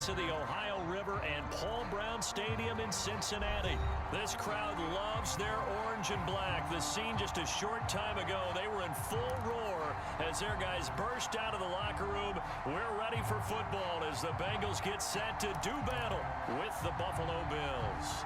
To the Ohio River and Paul Brown Stadium in Cincinnati. This crowd loves their orange and black. The scene just a short time ago, they were in full roar as their guys burst out of the locker room. We're ready for football as the Bengals get set to do battle with the Buffalo Bills.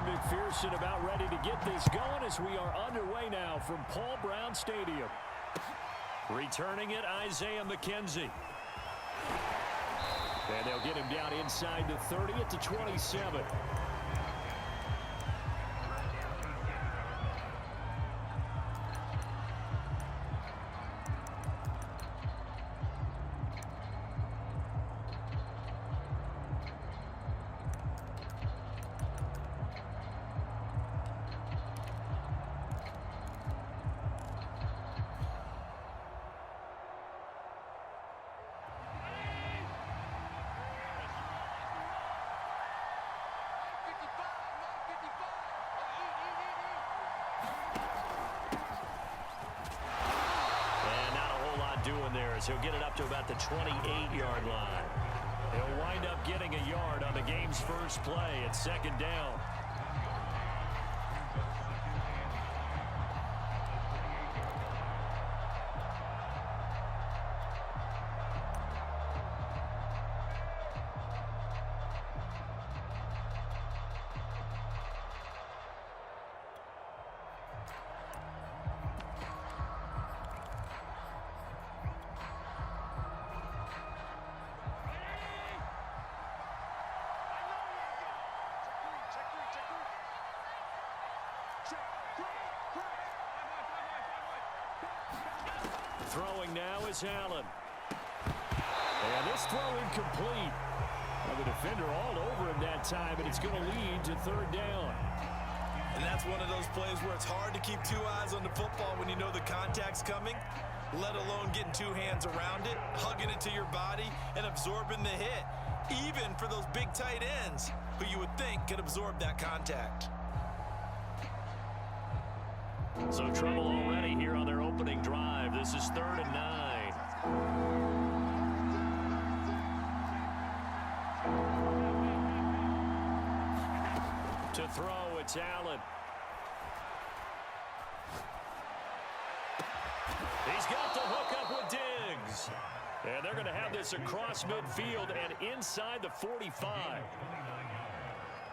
McPherson about ready to get this going as we are underway now from Paul Brown Stadium. Returning it, Isaiah McKenzie. And they'll get him down inside the 30 at the 27. He'll get it up to about the 28-yard line. He'll wind up getting a yard on the game's first play at second down. Throwing now is Allen. And this throw incomplete. Well, the defender all over him that time, and it's going to lead to third down. And that's one of those plays where it's hard to keep two eyes on the football when you know the contact's coming, let alone getting two hands around it, hugging it to your body, and absorbing the hit, even for those big tight ends who you would think could absorb that contact. So trouble already here on their opening drive. This is 3rd and 9. To throw, it's Allen. He's got the hook up with Diggs. And they're going to have this across midfield and inside the 45.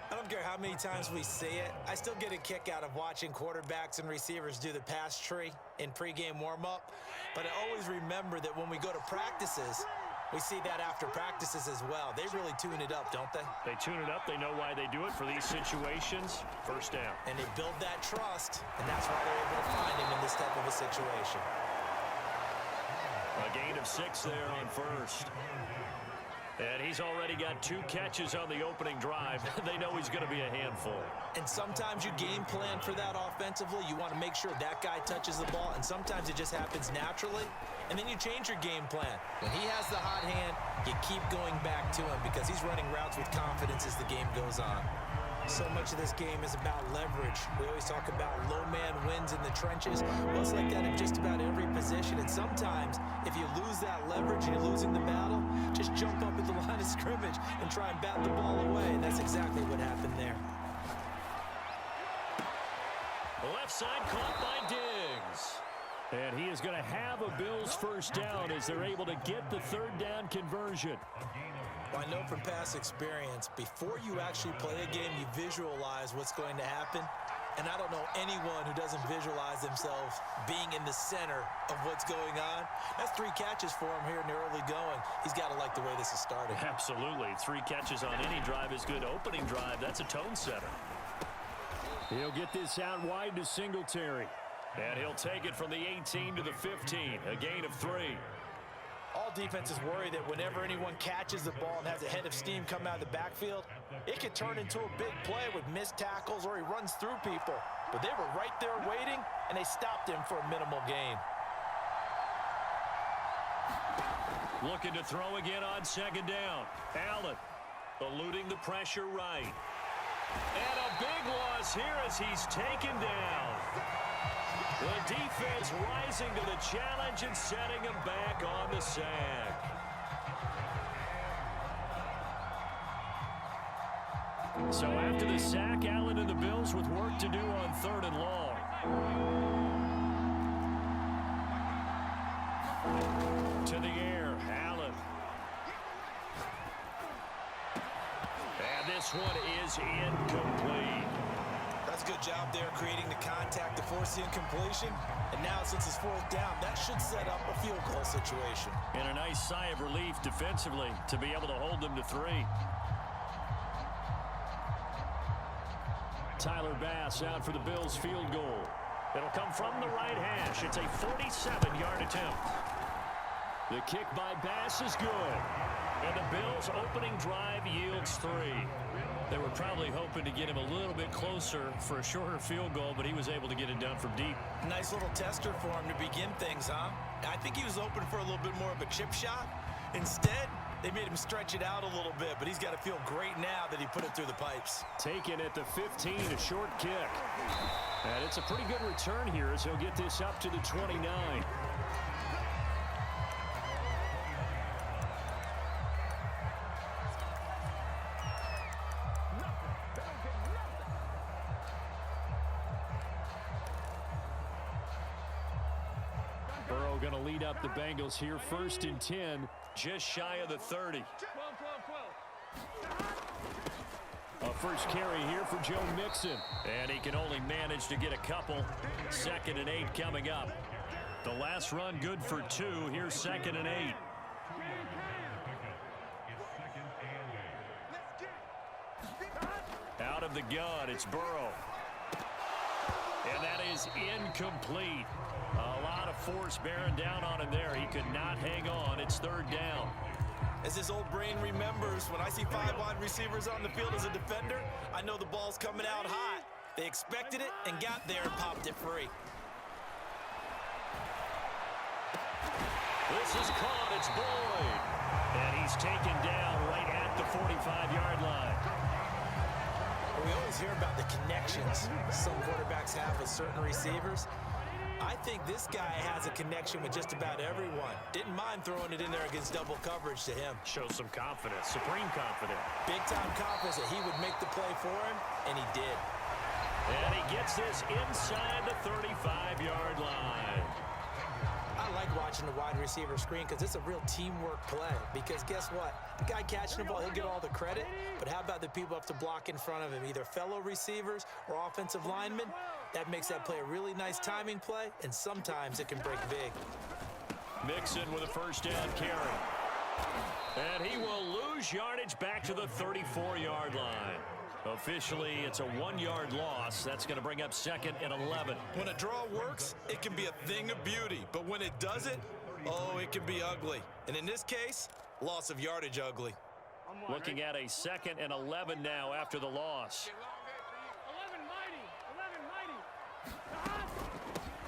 I don't care how many times we see it. I still get a kick out of watching quarterbacks and receivers do the pass tree in pregame warm-up. But I always remember that when we go to practices, we see that after practices as well. They really tune it up, don't they? They tune it up. They know why they do it for these situations. First down. And they build that trust, and that's why they're able to find him in this type of a situation. A gain of 6 there on first. And he's already got 2 catches on the opening drive. They know he's going to be a handful. And sometimes you game plan for that offensively. You want to make sure that guy touches the ball, and sometimes it just happens naturally. And then you change your game plan. When he has the hot hand, you keep going back to him because he's running routes with confidence as the game goes on. So much of this game is about leverage. We always talk about low man wins in the trenches. Well, it's like that in just about every position. And sometimes, if you lose that leverage and you're losing the battle, just jump up at the line of scrimmage and try and bat the ball away. And that's exactly what happened there. Left side caught by Diggs. And he is going to have a Bills first down as they're able to get the 3rd down conversion. Well, I know from past experience, before you actually play a game, you visualize what's going to happen. And I don't know anyone who doesn't visualize themselves being in the center of what's going on. That's 3 catches for him here in the early going. He's got to like the way this is started. Absolutely. 3 catches on any drive is good. Opening drive, that's a tone setter. He'll get this out wide to Singletary. And he'll take it from the 18 to the 15, a gain of 3. All defenses worry that whenever anyone catches the ball and has a head of steam come out of the backfield, it could turn into a big play with missed tackles or he runs through people. But they were right there waiting, and they stopped him for a minimal gain. Looking to throw again on second down. Allen eluding the pressure right. And a big loss here as he's taken down. The defense rising to the challenge and setting him back on the sack. So after the sack, Allen and the Bills with work to do on 3rd and long. To the air, Allen. And this one is incomplete. That's a good job there creating the contact to force the incompletion. And now since it's 4th down, that should set up a field goal situation. And a nice sigh of relief defensively to be able to hold them to 3. Tyler Bass out for the Bills field goal. It'll come from the right hash. It's a 47-yard attempt. The kick by Bass is good. And the Bills' opening drive yields 3. They were probably hoping to get him a little bit closer for a shorter field goal, but he was able to get it done from deep. Nice little tester for him to begin things, huh? I think he was hoping for a little bit more of a chip shot. Instead, they made him stretch it out a little bit, but he's got to feel great now that he put it through the pipes. Taken at the 15, a short kick. And it's a pretty good return here as he'll get this up to the 29. Burrow going to lead up the Bengals here, 1st and 10, just shy of the 30. A first carry here for Joe Mixon. And he can only manage to get a couple. 2nd and 8 coming up. The last run good for 2. Here's 2nd and 8. Out of the gun, it's Burrow. And that is incomplete. A lot of force bearing down on him there. He could not hang on. It's 3rd down. As his old brain remembers, when I see 5 wide receivers on the field as a defender, I know the ball's coming out hot. They expected it and got there and popped it free. This is caught. It's Boyd. And he's taken down right at the 45-yard line. We always hear about the connections some quarterbacks have with certain receivers. I think this guy has a connection with just about everyone. Didn't mind throwing it in there against double coverage to him. Shows some confidence, supreme confidence. Big-time confidence that he would make the play for him, and he did. And he gets this inside the 35-yard line. I like watching the wide receiver screen because it's a real teamwork play. Because guess what? The guy catching the ball, he'll get all the credit. But how about the people who have to block in front of him, either fellow receivers or offensive linemen? That makes that play a really nice timing play, and sometimes it can break big. Mixon with a first down carry. And he will lose yardage back to the 34-yard line. Officially, it's a 1-yard loss. That's going to bring up 2nd and 11. When a draw works, it can be a thing of beauty. But when it doesn't, oh, it can be ugly. And in this case, loss of yardage ugly. Looking at a 2nd and 11 now after the loss.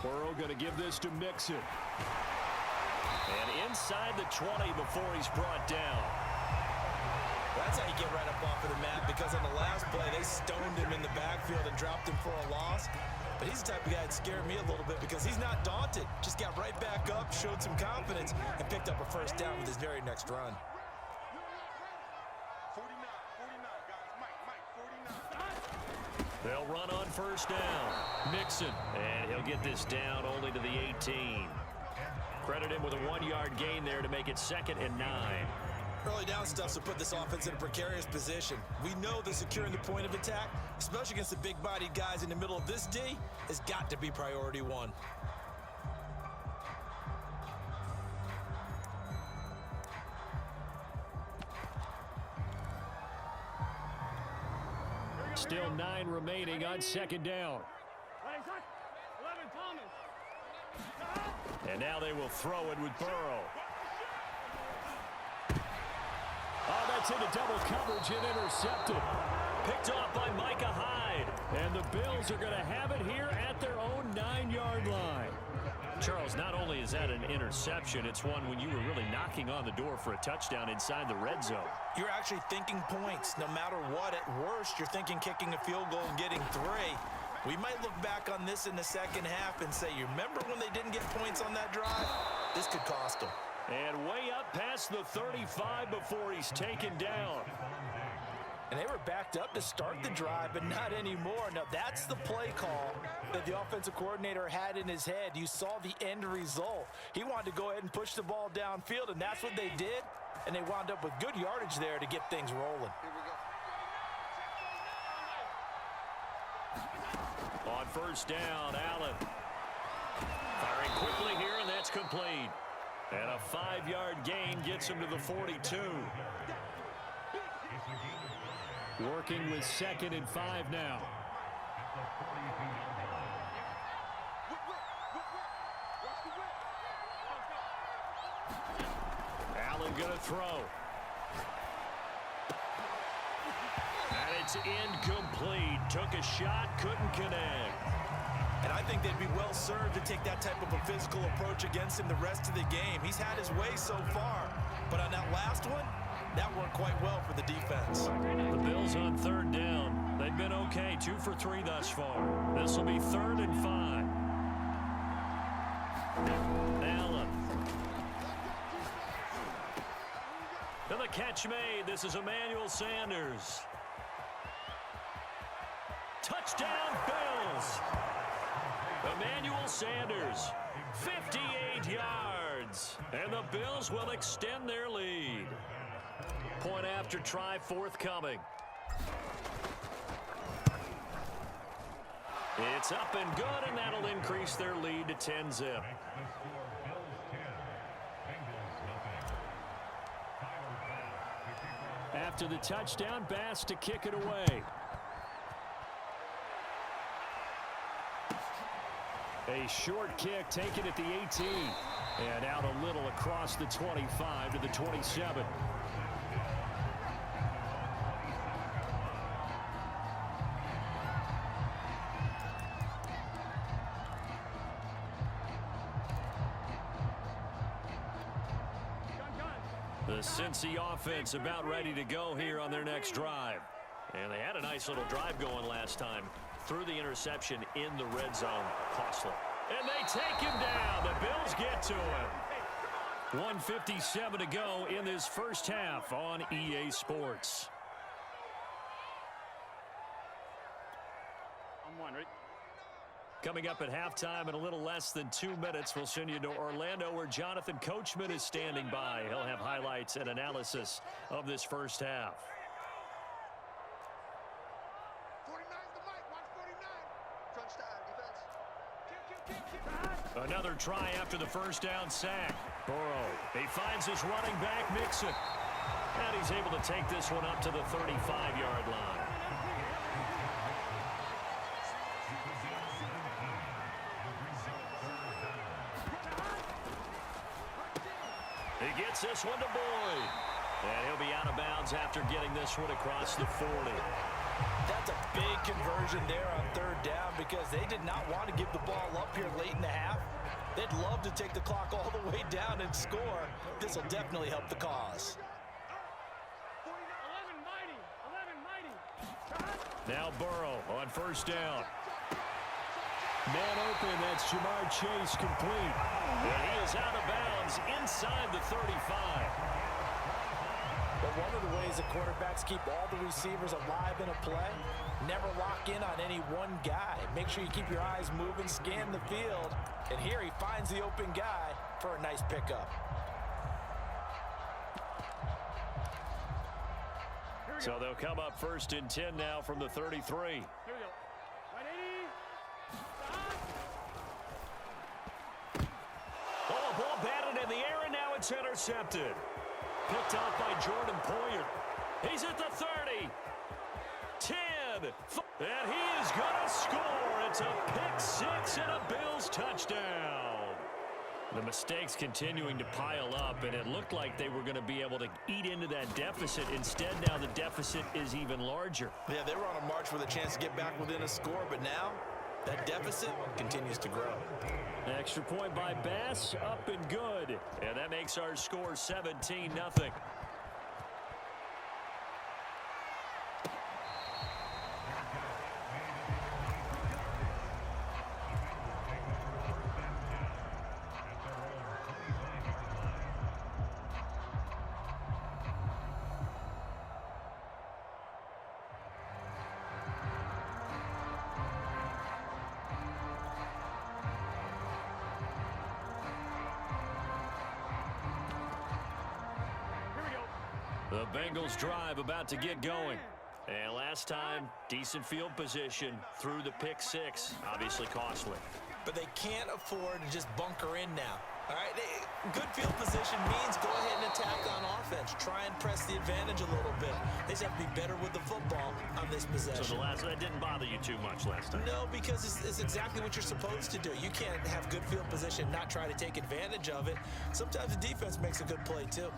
Burrow going to give this to Mixon. And inside the 20 before he's brought down. That's how you get right up off of the mat, because on the last play, they stoned him in the backfield and dropped him for a loss. But he's the type of guy that scared me a little bit because he's not daunted. Just got right back up, showed some confidence, and picked up a first down with his very next run. They'll run on first down. Mixon, and he'll get this down only to the 18. Credit him with a 1-yard gain there to make it 2nd and 9. Early down stuff to put this offense in a precarious position. We know that securing the point of attack, especially against the big-bodied guys in the middle of this D, has got to be priority 1. Still 9 remaining on 2nd down. And now they will throw it with Burrow. Gets into double coverage and intercepted. Picked off by Micah Hyde. And the Bills are going to have it here at their own 9-yard line. Charles, not only is that an interception, it's one when you were really knocking on the door for a touchdown inside the red zone. You're actually thinking points. No matter what, at worst, you're thinking kicking a field goal and getting 3. We might look back on this in the second half and say, you remember when they didn't get points on that drive? This could cost them. And way up past the 35 before he's taken down. And they were backed up to start the drive, but not anymore. Now, that's the play call that the offensive coordinator had in his head. You saw the end result. He wanted to go ahead and push the ball downfield, and that's what they did. And they wound up with good yardage there to get things rolling. On first down, Allen. Firing quickly here, and that's complete. And a 5-yard gain gets him to the 42. Working with 2nd and 5 now. Allen going to throw. And it's incomplete. Took a shot, couldn't connect. And I think they'd be well served to take that type of a physical approach against him the rest of the game. He's had his way so far. But on that last one, that worked quite well for the defense. The Bills on 3rd down. They've been okay, 2 for 3 thus far. This will be 3rd and 5. Allen. And the catch made. This is Emmanuel Sanders. Touchdown, Bills. Emmanuel Sanders, 58 yards. And the Bills will extend their lead. Point after try forthcoming. It's up and good, and that'll increase their lead to 10-zip. After the touchdown, Bass to kick it away. A short kick taken at the 18. And out a little across the 25 to the 27. The Cincy offense about ready to go here on their next drive. And they had a nice little drive going last time. Threw the interception in the red zone. Costly. And they take him down. The Bills get to him. 1:57 to go in this first half on EA Sports. Coming up at halftime in a little less than 2 minutes, we'll send you to Orlando where Jonathan Coachman is standing by. He'll have highlights and analysis of this first half. 49's the mic. Watch 49. Crunch time. Defense. Another try after the first down sack. Burrow, he finds his running back, Mixon. And he's able to take this one up to the 35-yard line. He gets this one to Boyd. And he'll be out of bounds after getting this one across the 40. That's a big conversion there on 3rd down because they did not want to give the ball up here late in the half. They'd love to take the clock all the way down and score. This will definitely help the cause. 11 mighty. Now Burrow on first down. Man open, that's Jamar Chase complete. And he is out of bounds inside the 35. But one of the ways that quarterbacks keep all the receivers alive in a play, never lock in on any one guy. Make sure you keep your eyes moving, scan the field. And here he finds the open guy for a nice pickup. So they'll come up 1st and 10 now from the 33. Here we go. Oh, ball batted in the air, and now it's intercepted. Picked off by Jordan Poyer. He's at the 30. 10. And he is going to score. It's a pick 6 and a Bills touchdown. The mistakes continuing to pile up, and it looked like they were going to be able to eat into that deficit. Instead, now the deficit is even larger. Yeah, they were on a march with a chance to get back within a score, but now that deficit continues to grow. Extra point by Bass, up and good. And that makes our score 17-0. The Bengals drive about to get going. And last time, decent field position through the pick six. Obviously costly. But they can't afford to just bunker in now. All right, good field position means go ahead and attack on offense. Try and press the advantage a little bit. They just have to be better with the football on this possession. So that didn't bother you too much last time? No, because it's exactly what you're supposed to do. You can't have good field position and not try to take advantage of it. Sometimes the defense makes a good play too.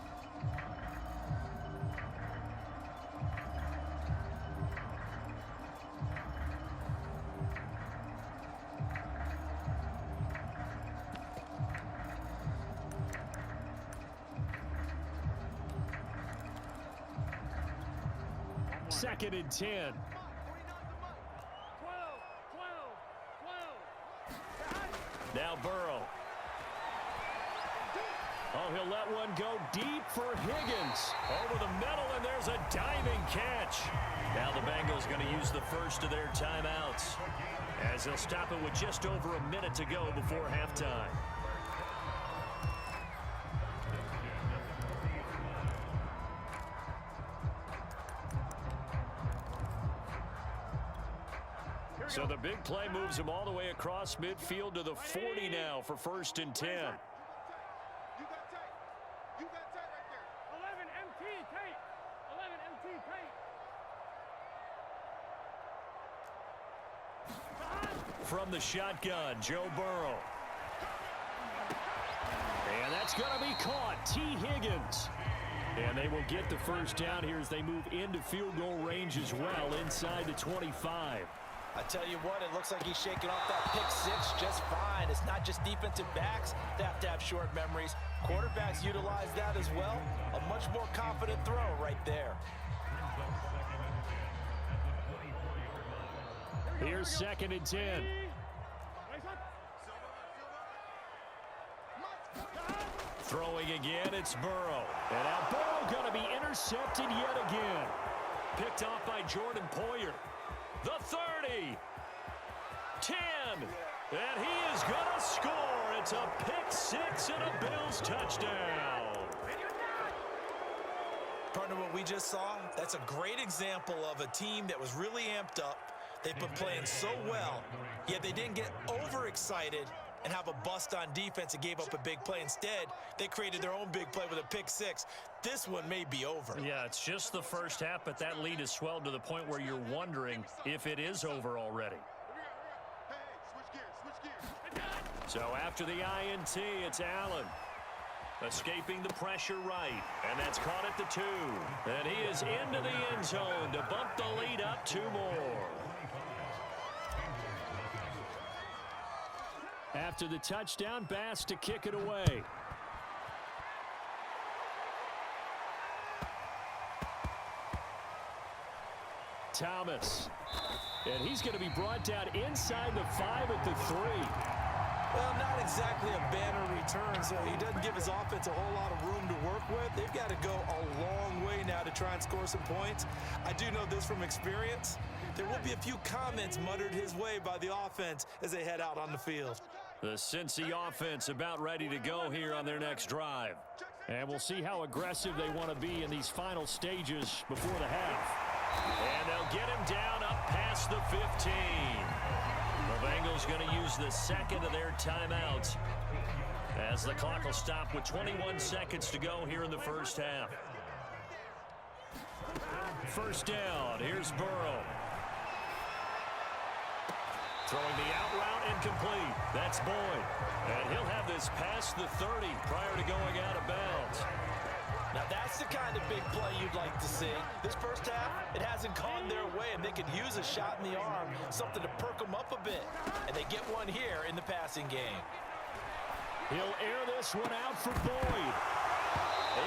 Second and 10. Now Burrow. Oh, he'll let one go deep for Higgins. Over the middle, and there's a diving catch. Now the Bengals going to use the first of their timeouts, as they'll stop it with just over a minute to go before halftime. So the big play moves him all the way across midfield to the 40 now for 1st and 10. You got tape. You got tape right there. 11 MT tape. 11 MT tape. From the shotgun, Joe Burrow. And that's going to be caught. T. Higgins. And they will get the first down here as they move into field goal range as well, inside the 25. I tell you what, it looks like he's shaking off that pick six just fine. It's not just defensive backs that have to have short memories. Quarterbacks utilize that as well. A much more confident throw right there. Here's 2nd and 10. Throwing again, it's Burrow. And now Burrow going to be intercepted yet again. Picked off by Jordan Poyer. The 30, 10, and he is going to score. It's a pick six and a Bills touchdown. Partner, what we just saw, that's a great example of a team that was really amped up. They've been playing so well, yet they didn't get overexcited and have a bust on defense and gave up a big play. Instead, they created their own big play with a pick six. This one may be over. Yeah, it's just the first half, but that lead has swelled to the point where you're wondering if it is over already. Hey, switch gears. So after the INT, it's Allen. Escaping the pressure right, and that's caught at the 2. And he is into the end zone to bump the lead up 2 more. After the touchdown, Bass to kick it away. Thomas. And he's going to be brought down inside the 5 at the 3. Well, not exactly a banner return, so he doesn't give his offense a whole lot of room to work with. They've got to go a long way now to try and score some points. I do know this from experience. There will be a few comments muttered his way by the offense as they head out on the field. The Cincy offense about ready to go here on their next drive. And we'll see how aggressive they want to be in these final stages before the half. And they'll get him down up past the 15. The Bengals going to use the second of their timeouts as the clock will stop with 21 seconds to go here in the first half. First down, here's Burrow. Throwing the out route incomplete. That's Boyd. And he'll have the this past the 30 prior to going out of bounds. Now that's the kind of big play you'd like to see. This first half, it hasn't gone their way, and they could use a shot in the arm, something to perk them up a bit. And they get one here in the passing game. He'll air this one out for Boyd.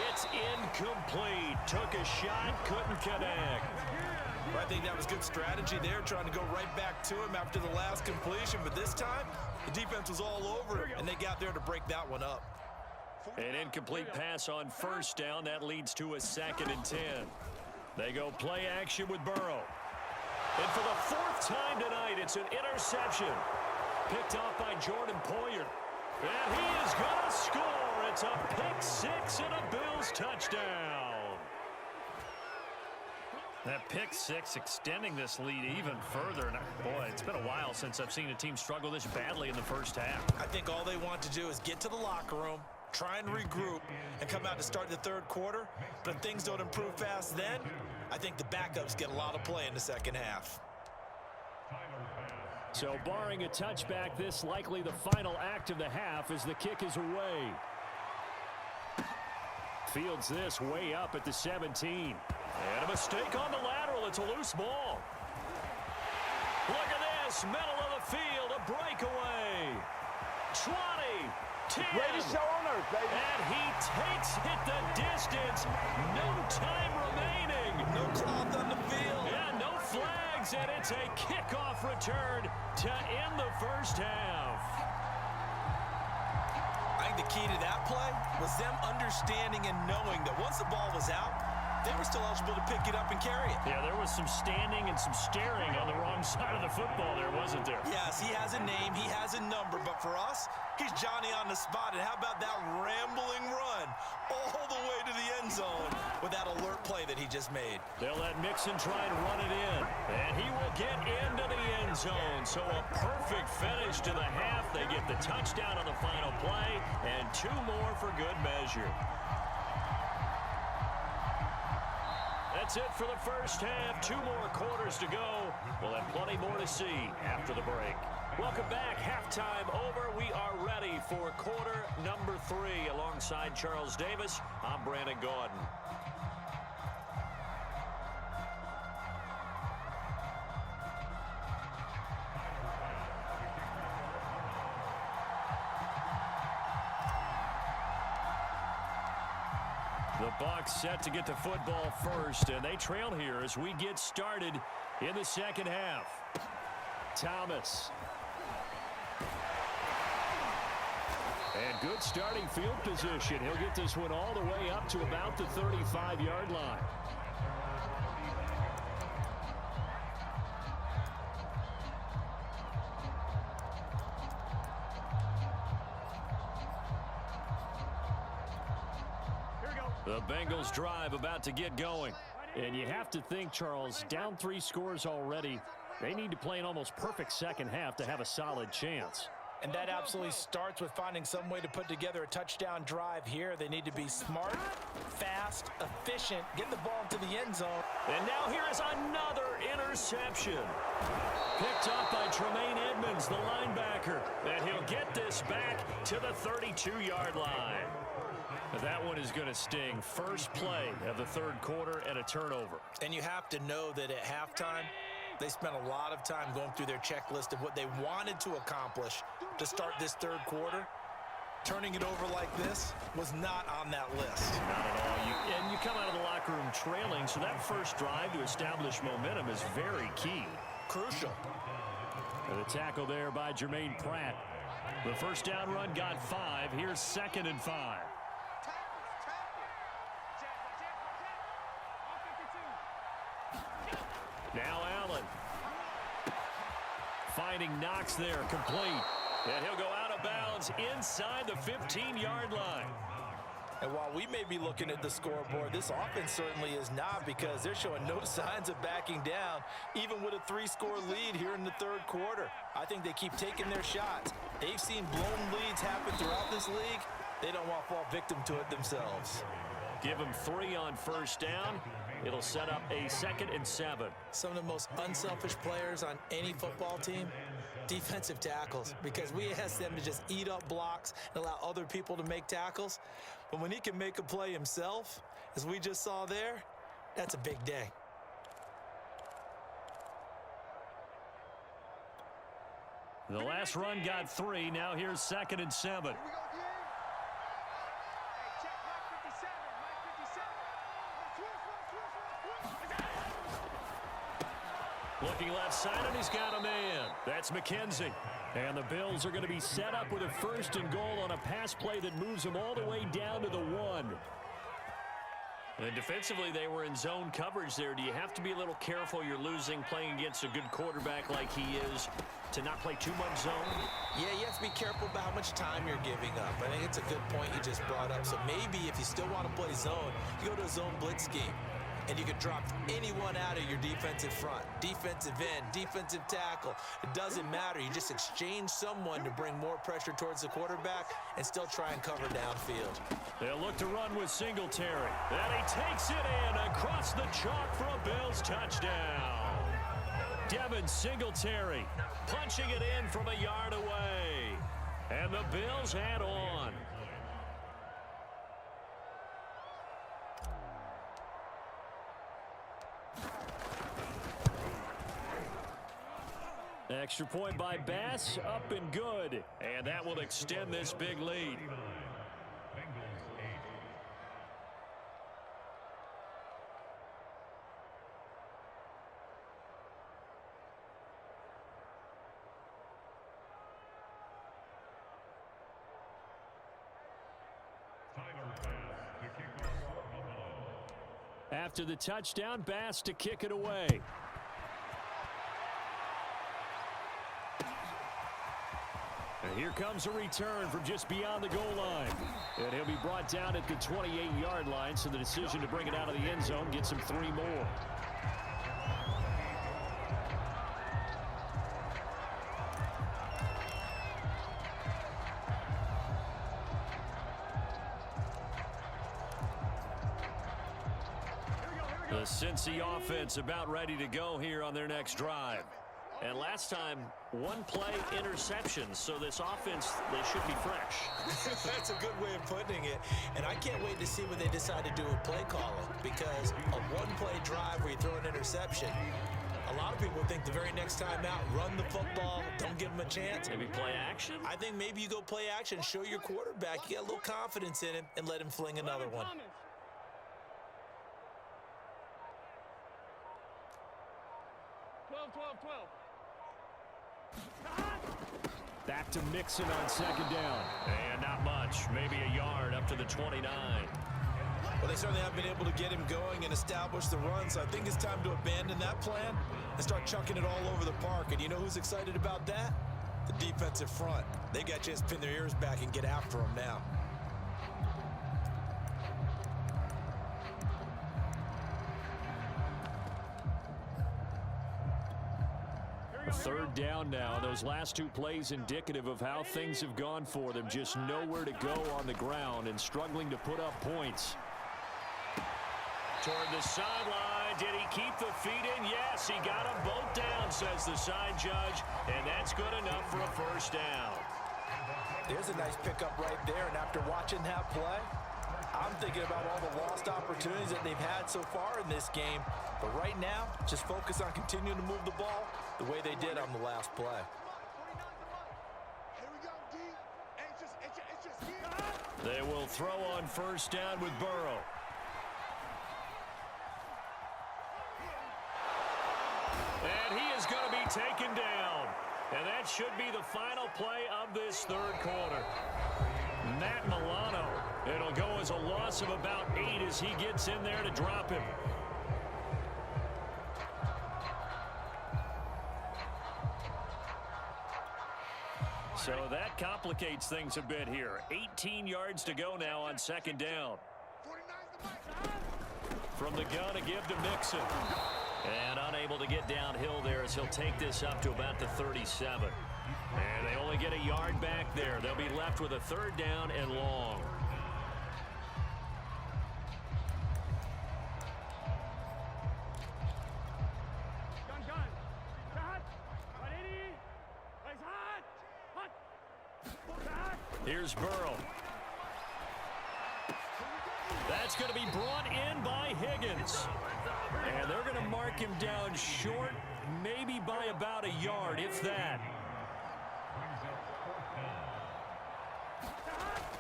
It's incomplete. Took a shot, couldn't connect. Well, I think that was good strategy there, trying to go right back to him after the last completion. But this time, the defense was all over him, and they got there to break that one up. An incomplete pass on first down. That leads to a 2nd and 10. They go play action with Burrow. And for the 4th time tonight, it's an interception. Picked off by Jordan Poyer. And he is going to score. It's a pick 6 and a Bills touchdown. That pick 6 extending this lead even further. And boy, it's been a while since I've seen a team struggle this badly in the first half. I think all they want to do is get to the locker room, try and regroup, and come out to start the third quarter. But if things don't improve fast then, I think the backups get a lot of play in the second half. So barring a touchback, this likely the final act of the half as the kick is away. Fields this way up at the 17. And a mistake on the lateral. It's a loose ball. Look at this. Middle of the field. A breakaway. 20. 10. Greatest show on earth, baby. And he takes it the distance. No time remaining. No cloth on the field. Yeah, no flags. And it's a kickoff return to end the first half. I think the key to that play was them understanding and knowing that once the ball was out, they were still eligible to pick it up and carry it. Yeah, there was some standing and some staring on the wrong side of the football there, wasn't there? Yes, he has a name, he has a number, but for us, he's Johnny on the spot. And how about that rambling run all the way to the end zone with that alert play that he just made? They'll let Mixon try and run it in, and he will get into the end zone. So a perfect finish to the half. They get the touchdown on the final play, and 2 more for good measure. That's it for the first half. 2 more quarters to go. We'll have plenty more to see after the break. Welcome back. Halftime over. We are ready for quarter number 3. Alongside Charles Davis, I'm Brandon Gaudin. The Bucs set to get the football first, and they trail here as we get started in the second half. Thomas. And good starting field position. He'll get this one all the way up to about the 35-yard line. The Bengals drive about to get going. And you have to think, Charles, down 3 scores already. They need to play an almost perfect second half to have a solid chance. And that absolutely starts with finding some way to put together a touchdown drive here. They need to be smart, fast, efficient, get the ball to the end zone. And now here is another interception. Picked up by Tremaine Edmonds, the linebacker. And he'll get this back to the 32-yard line. That one is going to sting. First play of the third quarter and a turnover. And you have to know that at halftime, they spent a lot of time going through their checklist of what they wanted to accomplish to start this third quarter. Turning it over like this was not on that list. Not at all. And you come out of the locker room trailing, so that first drive to establish momentum is very key. Crucial. And the tackle there by Jermaine Pratt. The first down run got 5. Here's 2nd and 5. Now Allen. Finding Knox there, complete. And he'll go out of bounds inside the 15-yard line. And while we may be looking at the scoreboard, this offense certainly is not, because they're showing no signs of backing down, even with a 3-score lead here in the third quarter. I think they keep taking their shots. They've seen blown leads happen throughout this league. They don't want to fall victim to it themselves. Give them 3 on first down. It'll set up a 2nd and 7. Some of the most unselfish players on any football team Defensive tackles, because we ask them to just eat up blocks and allow other people to make tackles. But when he can make a play himself, as we just saw there, that's a big day. The last run got 3. Now here's 2nd and 7. Looking left side, and he's got a man. That's McKenzie. And the Bills are going to be set up with a 1st and goal on a pass play that moves them all the way down to the 1. And defensively, they were in zone coverage there. Do you have to be a little careful? You're losing playing against a good quarterback like he is to not play too much zone? Yeah, you have to be careful about how much time you're giving up. I think it's a good point you just brought up. So maybe if you still want to play zone, you go to a zone blitz scheme. And you can drop anyone out of your defensive front. Defensive end, defensive tackle. It doesn't matter. You just exchange someone to bring more pressure towards the quarterback and still try and cover downfield. They'll look to run with Singletary. And he takes it in across the chalk for a Bills touchdown. Devin Singletary punching it in from a yard away. And the Bills head on. Extra point by Bass, up and good. And that will extend this big lead. After the touchdown, Bass to kick it away. And here comes a return from just beyond the goal line. And he'll be brought down at the 28-yard line, so the decision to bring it out of the end zone gets him 3 more. The Cincy offense about ready to go here on their next drive. And last time, 1 play interception, so this offense, they should be fresh. That's a good way of putting it. And I can't wait to see what they decide to do with play calling, because a 1-play drive where you throw an interception, a lot of people think the very next time out, run the football, don't give them a chance. Maybe play action? I think maybe you go play action, show your quarterback, you got a little confidence in him, and let him fling another one. 12. Back to Mixon on 2nd down. And not much. Maybe a yard up to the 29. Well, they certainly have been able to get him going and establish the run, so I think it's time to abandon that plan and start chucking it all over the park. And you know who's excited about that? The defensive front. They got to just pin their ears back and get after him now. Third down now. Those last 2 plays indicative of how things have gone for them. Just nowhere to go on the ground and struggling to put up points. Toward the sideline. Did he keep the feet in? Yes, he got them both down, says the side judge. And that's good enough for a 1st down. There's a nice pickup right there. And after watching that play, I'm thinking about all the lost opportunities that they've had so far in this game. But right now, just focus on continuing to move the ball the way they did on the last play. They will throw on 1st down with Burrow. And he is going to be taken down. And that should be the final play of this 3rd quarter. Matt Milano. It'll go as a loss of about 8 as he gets in there to drop him. So that complicates things a bit here. 18 yards to go now on 2nd down. From the gun, a give to Mixon. And unable to get downhill there as he'll take this up to about the 37. And they only get a yard back there. They'll be left with a 3rd down and long. here's Burrow. That's going to be brought in by Higgins. And they're going to mark him down short, maybe by about a yard, if that.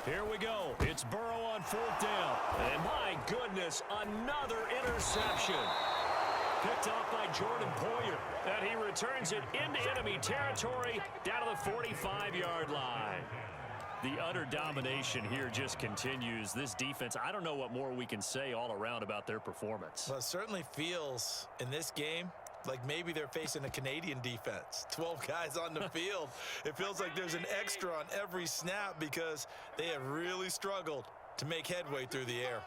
Here we go. It's Burrow on 4th down. And my goodness, another interception. Picked off by Jordan Poyer. And he returns it into enemy territory down to the 45-yard line. The utter domination here just continues. This defense, I don't know what more we can say all around about their performance. Well, it certainly feels in this game like maybe they're facing a Canadian defense. 12 guys on the field. It feels like there's an extra on every snap because they have really struggled to make headway through the air.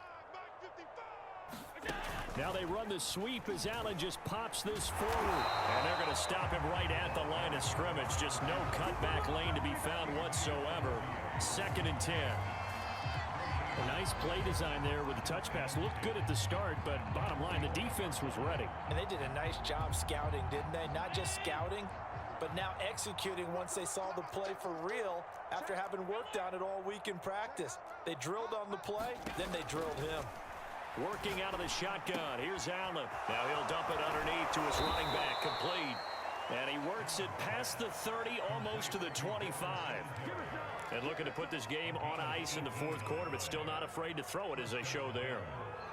Now they run the sweep as Allen just pops this forward. And they're going to stop him right at the line of scrimmage. Just no cutback lane to be found whatsoever. 2nd and 10. A nice play design there with the touch pass. Looked good at the start, but bottom line, the defense was ready. And they did a nice job scouting, didn't they? Not just scouting, but now executing once they saw the play for real after having worked on it all week in practice. They drilled on the play, then they drilled him. Working out of the shotgun. Here's Allen. Now he'll dump it underneath to his running back. Complete. And he works it past the 30, almost to the 25. And looking to put this game on ice in the 4th quarter, but still not afraid to throw it as they show there.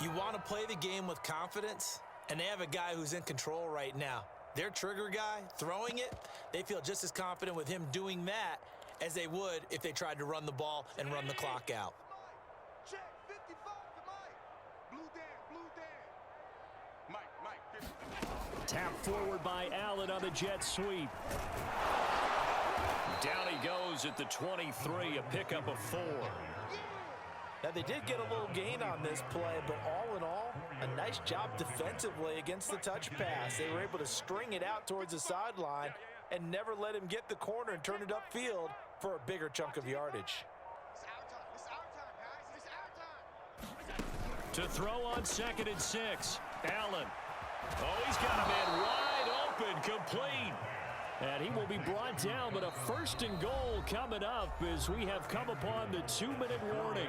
You want to play the game with confidence, and they have a guy who's in control right now. Their trigger guy, throwing it, they feel just as confident with him doing that as they would if they tried to run the ball and run the clock out. Check 55 to Mike. Blue Dan. Mike. Tap forward by Allen on the jet sweep. Down he goes at the 23, a pickup of 4. Now, they did get a little gain on this play, but all in all, a nice job defensively against the touch pass. They were able to string it out towards the sideline and never let him get the corner and turn it upfield for a bigger chunk of yardage. To throw on 2nd and 6. Allen. Oh, he's got a man wide open, complete. And he will be brought down, but a 1st and goal coming up as we have come upon the 2-minute warning.